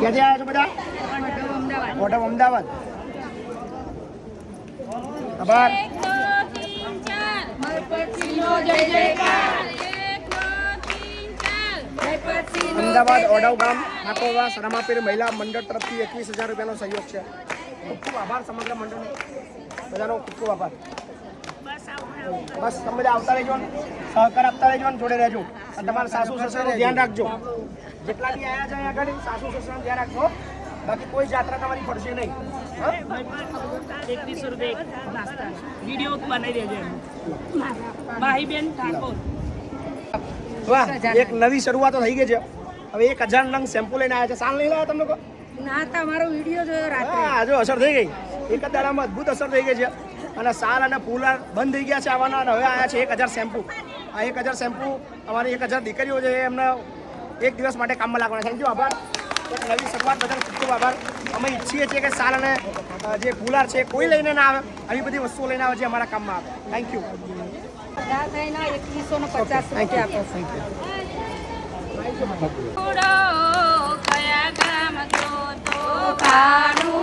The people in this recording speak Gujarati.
ક્યાંથી આવ્યા છો બધા? ઓઢવ અમદાવાદ. આભાર. અમદાવાદ ઓઢવ ગામ ઠાકોરવા સરામાપીર મહિલા મંડળ તરફથી 21,000 રૂપિયાનો સહયોગ છે. ખૂબ ખૂબ આભાર સમગ્ર મંડળનો બધાનો ખૂબ ખૂબ આભાર. બસ તમે બધા આવતા રહેજો, સહકાર આપતા રહેજો અને જોડે રહેજો. અને તમારા સાસુ સસરાનું ધ્યાન રાખજો. જેટલા બી આવ્યા છે અહીંયા આગળ સાસુ સસરાનું ધ્યાન રાખજો. બાકી કોઈ જાત્રા તમારી પડશે નહીં. 2100 રૂપિયા નાસ્તા વિડીયો બનાવી દેજો. માહીબેન ઠાકોર. વાહ, એક નવી શરૂઆતો થઈ ગઈ છે. હવે 1000 નંગ શેમ્પુ લઈને આવ્યા છે. સાલ નહીં લાવ્યા તમે લોકો? ના તમારો વિડીયો જોયો રાત્રે. હા, જો અસર થઈ ગઈ. એક જ દાડામાં અદભુત અસર થઈ ગઈ છે. અને સાલ અને ફૂલાર બંધ થઈ ગયા છે આવવાના. અને હવે આવ્યા છે 1000 શેમ્પુ. આ 1000 શેમ્પુ અમારી 1000 દીકરીઓ છે એમને એક દિવસ માટે કામમાં લાગવાના. થેન્ક યુ, આભાર. એક નવી શરૂઆત બદલ ખૂબ ખૂબ આભાર. અમે ઈચ્છીએ છીએ કે સાલ અને જે ફૂલાર છે કોઈ લઈને ના આવે, આવી બધી વસ્તુઓ લઈને આવે જે અમારા કામમાં આવે. Thank you. 2150 thank you. આપો. Thank you. કયા ગામ તો ખાનું